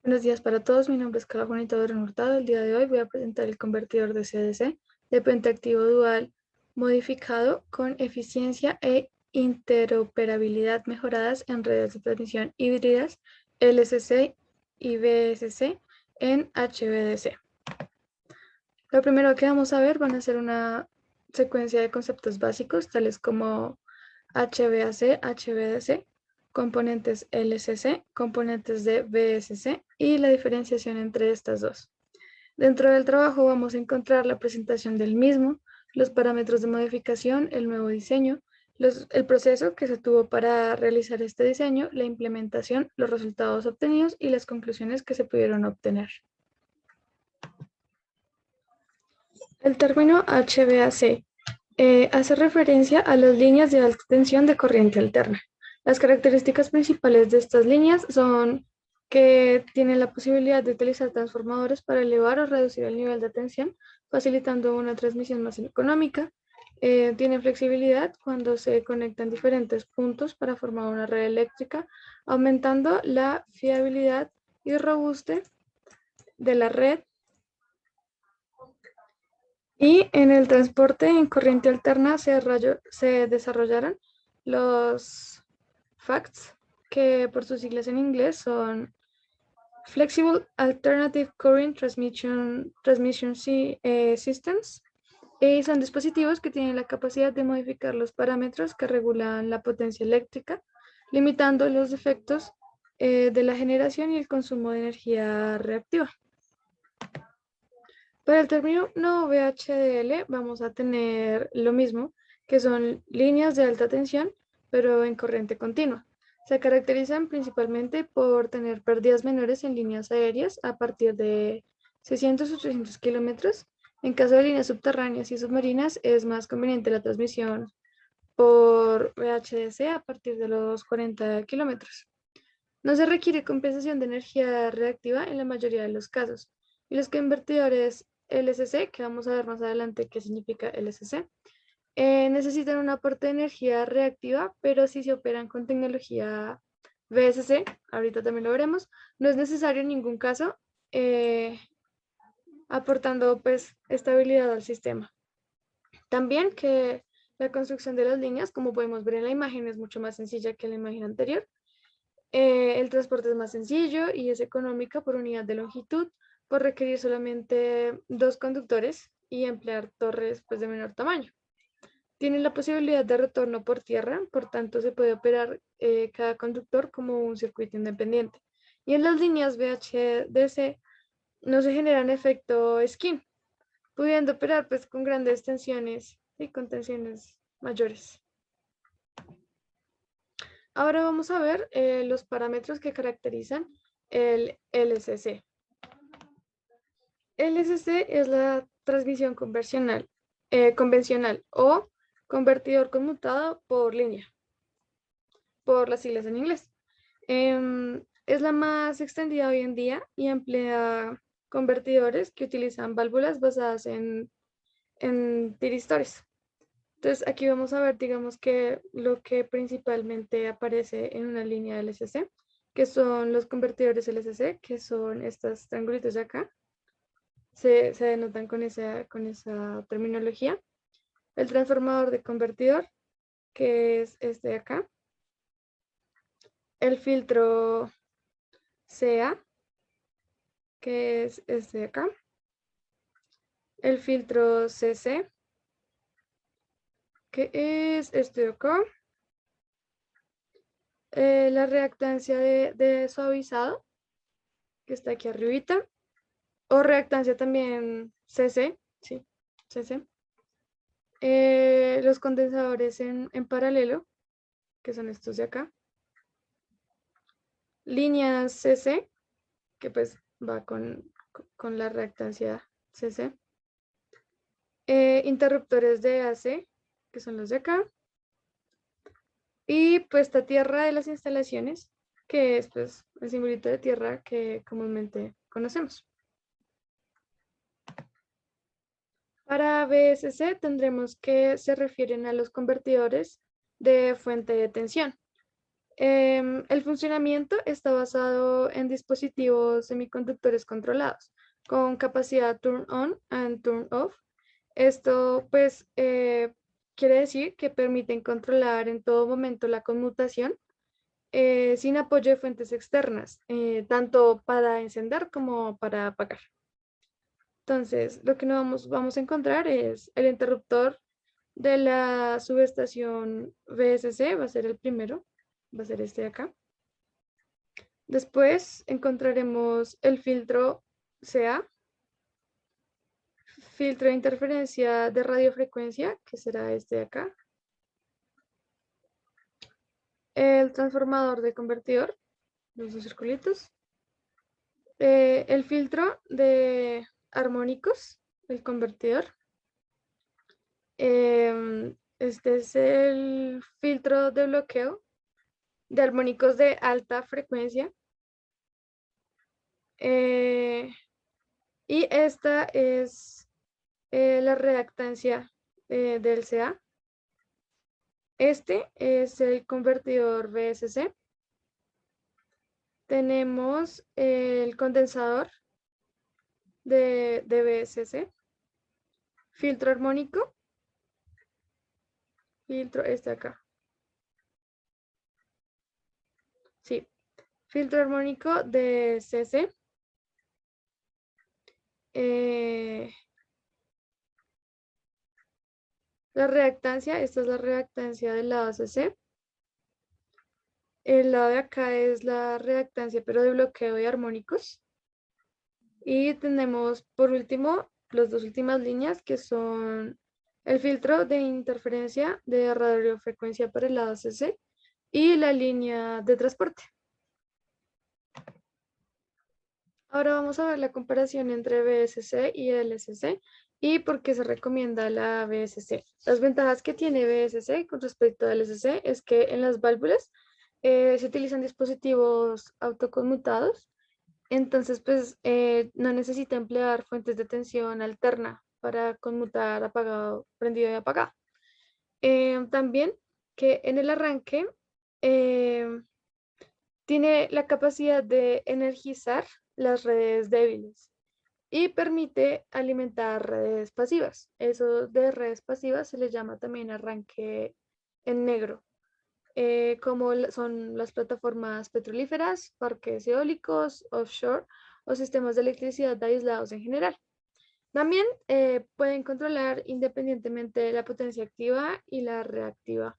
Buenos días para todos, mi nombre es Carla Juanita Durán Hurtado. El día de hoy voy a presentar el convertidor de CDC de pentaactivo dual modificado con eficiencia e interoperabilidad mejoradas en redes de transmisión híbridas LSC y VSC en HVDC. Lo primero que vamos a ver van a ser una secuencia de conceptos básicos tales como HVAC, HVDC, componentes LCC, componentes de VSC y la diferenciación entre estas dos. Dentro del trabajo vamos a encontrar la presentación del mismo, los parámetros de modificación, el nuevo diseño, el proceso que se tuvo para realizar este diseño, la implementación, los resultados obtenidos y las conclusiones que se pudieron obtener. El término HVAC hace referencia a las líneas de alta tensión de corriente alterna. Las características principales de estas líneas son que tienen la posibilidad de utilizar transformadores para elevar o reducir el nivel de tensión, facilitando una transmisión más económica. Tienen flexibilidad cuando se conectan diferentes puntos para formar una red eléctrica, aumentando la fiabilidad y robustez de la red. Y en el transporte en corriente alterna se desarrollaron los FACTS, que por sus siglas en inglés son Flexible Alternative Current Transmission Systems, y son dispositivos que tienen la capacidad de modificar los parámetros que regulan la potencia eléctrica, limitando los efectos de la generación y el consumo de energía reactiva. Para el término no VHDL vamos a tener lo mismo, que son líneas de alta tensión, pero en corriente continua. Se caracterizan principalmente por tener pérdidas menores en líneas aéreas a partir de 600 o 300 kilómetros. En caso de líneas subterráneas y submarinas es más conveniente la transmisión por VHDC a partir de los 40 kilómetros. No se requiere compensación de energía reactiva en la mayoría de los casos. Y los convertidores LCC, que vamos a ver más adelante qué significa LCC, necesitan un aporte de energía reactiva, pero si se operan con tecnología VSC, ahorita también lo veremos, no es necesario en ningún caso, aportando pues estabilidad al sistema. También que la construcción de las líneas, como podemos ver en la imagen, es mucho más sencilla que en la imagen anterior. El transporte es más sencillo y es económica por unidad de longitud, por requerir solamente 2 conductores y emplear torres pues, de menor tamaño. Tiene la posibilidad de retorno por tierra, por tanto se puede operar cada conductor como un circuito independiente. Y en las líneas VHDC no se generan efecto skin, pudiendo operar pues, con grandes tensiones y con tensiones mayores. Ahora vamos a ver los parámetros que caracterizan el LCC. LCC es la transmisión convencional o convertidor conmutado por línea, por las siglas en inglés. Es la más extendida hoy en día y emplea convertidores que utilizan válvulas basadas en tiristores. Entonces aquí vamos a ver, digamos que lo que principalmente aparece en una línea LCC, que son los convertidores LCC, que son estos triangulitos de acá, se denotan con esa terminología. El transformador de convertidor, que es este de acá. El filtro CA, que es este de acá. El filtro CC, que es este de acá. La reactancia de suavizado, que está aquí arribita, o reactancia también CC, sí, CC. Los condensadores en paralelo, que son estos de acá. Líneas CC, que pues va con la reactancia CC. Interruptores de AC, que son los de acá. Y puesta tierra de las instalaciones, que es pues el simbolito de tierra que comúnmente conocemos. Para VSC tendremos que se refieren a los convertidores de fuente de tensión. El funcionamiento está basado en dispositivos semiconductores controlados con capacidad turn on and turn off. Esto pues quiere decir que permiten controlar en todo momento la conmutación sin apoyo de fuentes externas, tanto para encender como para apagar. Entonces, lo que nos vamos a encontrar es el interruptor de la subestación VSC, va a ser el primero, va a ser este de acá. Después encontraremos el filtro CA, filtro de interferencia de radiofrecuencia, que será este de acá. El transformador de convertidor, los dos circulitos. El filtro de armónicos, el convertidor. Este es el filtro de bloqueo de armónicos de alta frecuencia. Y esta es la reactancia del CA. Este es el convertidor VSC. Tenemos el condensador de VSC. Filtro armónico. Filtro este acá. Sí. Filtro armónico de CC. La reactancia, esta es la reactancia del lado CC. El lado de acá es la reactancia, pero de bloqueo de armónicos. Y tenemos por último las dos últimas líneas que son el filtro de interferencia de radiofrecuencia para el lado CC y la línea de transporte. Ahora vamos a ver la comparación entre VSC y LSC y por qué se recomienda la VSC. Las ventajas que tiene VSC con respecto a LSC es que en las válvulas se utilizan dispositivos autoconmutados, entonces pues no necesita emplear fuentes de tensión alterna para conmutar apagado, prendido y apagado. También que en el arranque tiene la capacidad de energizar las redes débiles y permite alimentar redes pasivas. Eso de redes pasivas se le llama también arranque en negro, como son las plataformas petrolíferas, parques eólicos, offshore o sistemas de electricidad aislados en general. También pueden controlar independientemente la potencia activa y la reactiva.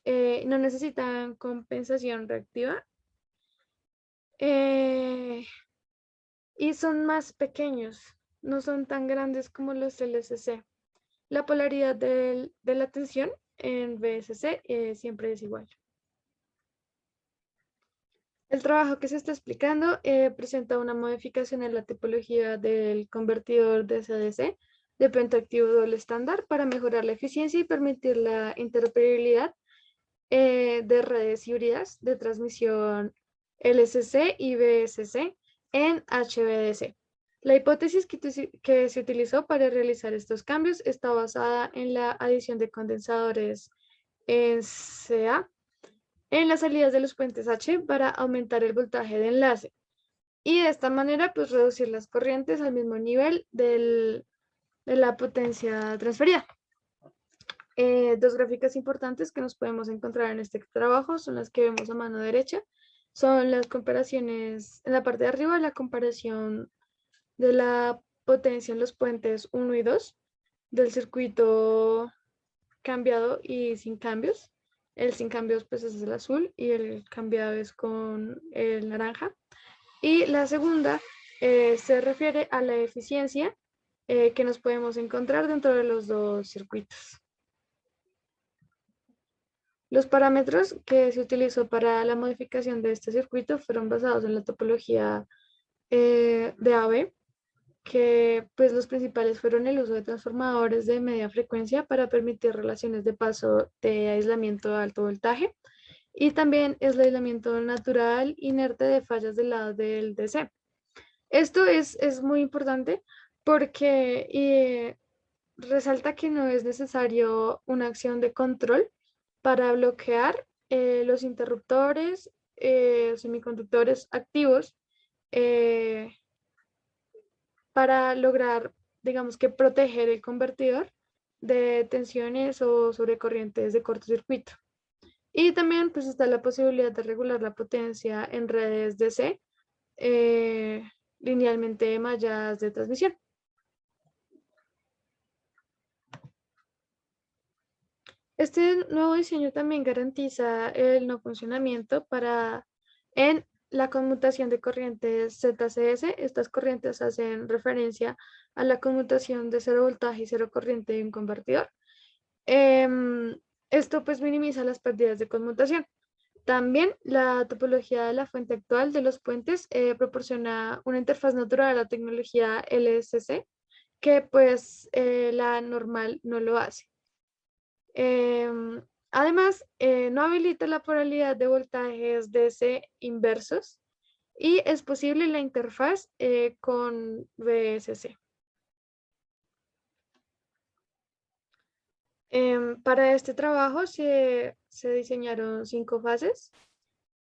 No necesitan compensación reactiva. Y son más pequeños, no son tan grandes como los LSC. La polaridad de la tensión en VSC siempre es igual. El trabajo que se está explicando presenta una modificación en la tipología del convertidor de CDC de pentaactivo doble estándar para mejorar la eficiencia y permitir la interoperabilidad de redes híbridas de transmisión LSC y VSC en HVDC. La hipótesis que se utilizó para realizar estos cambios está basada en la adición de condensadores en CA en las salidas de los puentes H para aumentar el voltaje de enlace y de esta manera pues reducir las corrientes al mismo nivel de la potencia transferida. Dos gráficas importantes que nos podemos encontrar en este trabajo son las que vemos a mano derecha. Son las comparaciones, en la parte de arriba, la comparación de la potencia en los puentes 1 y 2 del circuito cambiado y sin cambios. El sin cambios pues es el azul y el cambiado es con el naranja. Y la segunda se refiere a la eficiencia que nos podemos encontrar dentro de los dos circuitos. Los parámetros que se utilizó para la modificación de este circuito fueron basados en la topología de AB, que pues los principales fueron el uso de transformadores de media frecuencia para permitir relaciones de paso de aislamiento de alto voltaje y también es el aislamiento natural inerte de fallas del lado del DC. Esto es muy importante porque resalta que no es necesario una acción de control para bloquear los interruptores, semiconductores activos, eh, para lograr, digamos que proteger el convertidor de tensiones o sobrecorrientes de cortocircuito. Y también pues está la posibilidad de regular la potencia en redes DC, eh, linealmente malladas de transmisión. Este nuevo diseño también garantiza el no funcionamiento en la conmutación de corrientes ZCS. Estas corrientes hacen referencia a la conmutación de cero voltaje y cero corriente de un convertidor. Em, Esto pues minimiza las pérdidas de conmutación. También la topología de la fuente actual de los puentes proporciona una interfaz natural a la tecnología LSC que pues la normal no lo hace. Además, no habilita la polaridad de voltajes DC inversos y es posible la interfaz con VSC. Para este trabajo se diseñaron 5 fases.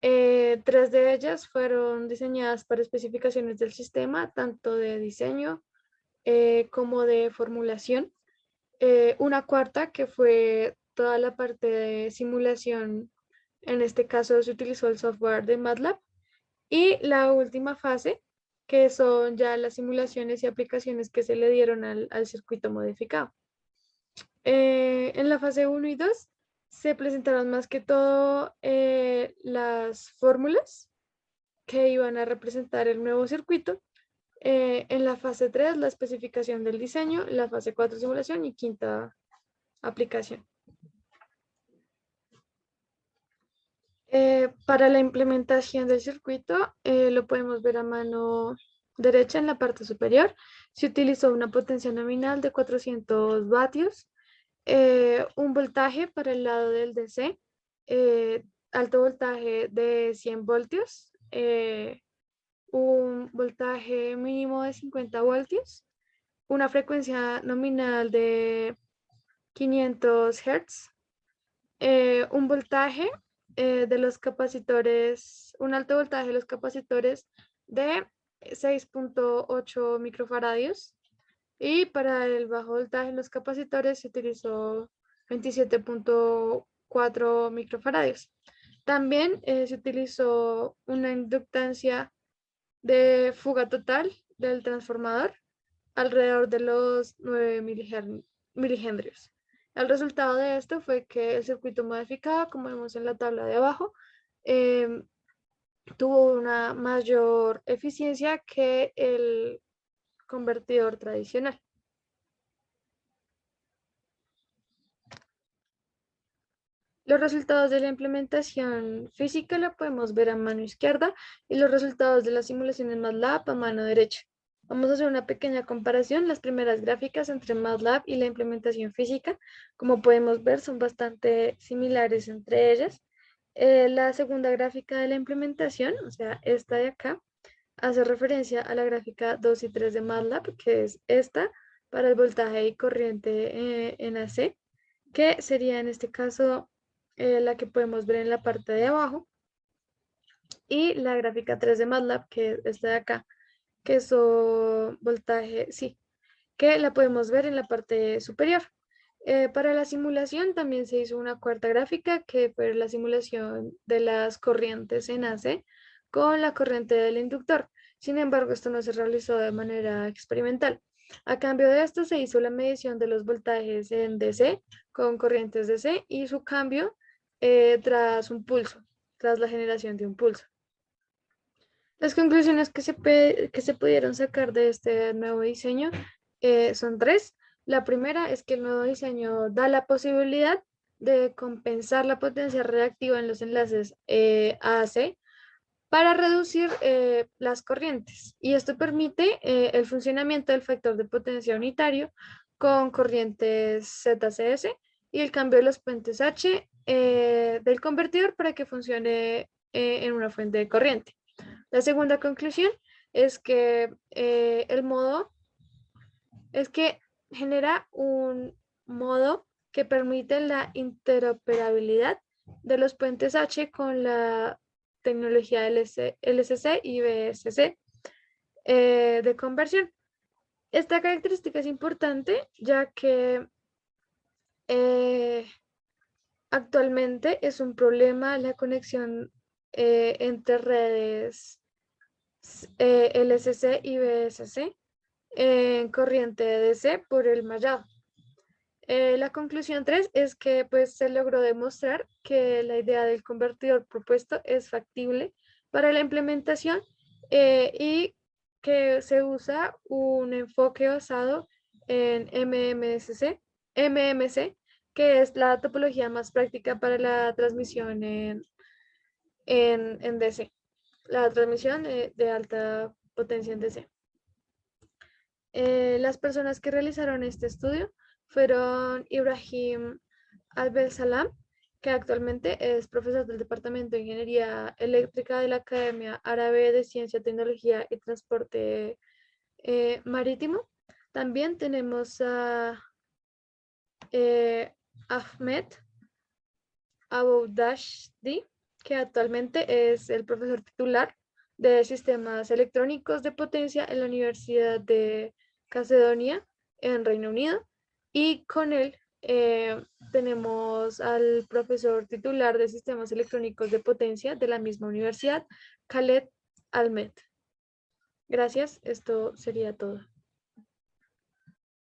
3 de ellas fueron diseñadas para especificaciones del sistema, tanto de diseño como de formulación. Una cuarta que fue toda la parte de simulación, en este caso se utilizó el software de MATLAB, y la última fase, que son ya las simulaciones y aplicaciones que se le dieron al circuito modificado. En la fase 1 y 2 se presentaron más que todo las fórmulas que iban a representar el nuevo circuito. En la fase 3 la especificación del diseño, la fase 4 simulación y quinta aplicación. Para la implementación del circuito, lo podemos ver a mano derecha en la parte superior. Se utilizó una potencia nominal de 400 vatios, un voltaje para el lado del DC, alto voltaje de 100 voltios, un voltaje mínimo de 50 voltios, una frecuencia nominal de 500 Hz, un voltaje de los capacitores, un alto voltaje de los capacitores de 6.8 microfaradios, y para el bajo voltaje de los capacitores se utilizó 27.4 microfaradios. También se utilizó una inductancia de fuga total del transformador alrededor de los 9 milihendrios. El resultado de esto fue que el circuito modificado, como vemos en la tabla de abajo, eh, tuvo una mayor eficiencia que el convertidor tradicional. Los resultados de la implementación física la podemos ver a mano izquierda y los resultados de las simulaciones MATLAB a mano derecha. Vamos a hacer una pequeña comparación. Las primeras gráficas entre MATLAB y la implementación física, como podemos ver, son bastante similares entre ellas. La segunda gráfica de la implementación, o sea, esta de acá, hace referencia a la gráfica 2 y 3 de MATLAB, que es esta para el voltaje y corriente en AC, que sería en este caso la que podemos ver en la parte de abajo, y la gráfica 3 de MATLAB, que es esta de acá, que es voltaje, sí, que la podemos ver en la parte superior. Para la simulación también se hizo una cuarta gráfica, que fue la simulación de las corrientes en AC con la corriente del inductor. Sin embargo, esto no se realizó de manera experimental. A cambio de esto, se hizo la medición de los voltajes en DC con corrientes DC y su cambio tras un pulso, tras la generación de un pulso. Las conclusiones que se pudieron sacar de este nuevo diseño son 3. La primera es que el nuevo diseño da la posibilidad de compensar la potencia reactiva en los enlaces AC para reducir las corrientes, y esto permite el funcionamiento del factor de potencia unitario con corrientes ZCS y el cambio de los puentes H del convertidor para que funcione en una fuente de corriente. La segunda conclusión es que el modo es que genera un modo que permite la interoperabilidad de los puentes H con la tecnología LCC y BSC de conversión. Esta característica es importante ya que actualmente es un problema la conexión entre redes LCC y BSC en corriente DC por el mallado. La conclusión 3 es que pues, se logró demostrar que la idea del convertidor propuesto es factible para la implementación y que se usa un enfoque basado en MMC, que es la topología más práctica para la transmisión en DC, la transmisión de alta potencia en DC. Las personas que realizaron este estudio fueron Ibrahim Abdel-Salam, que actualmente es profesor del Departamento de Ingeniería Eléctrica de la Academia Árabe de Ciencia, Tecnología y Transporte Marítimo. También tenemos a Ahmed Aboudashdi, que actualmente es el profesor titular de Sistemas Electrónicos de Potencia en la Universidad de Calcedonia en Reino Unido. Y con él tenemos al profesor titular de Sistemas Electrónicos de Potencia de la misma universidad, Khaled Ahmed. Gracias, esto sería todo.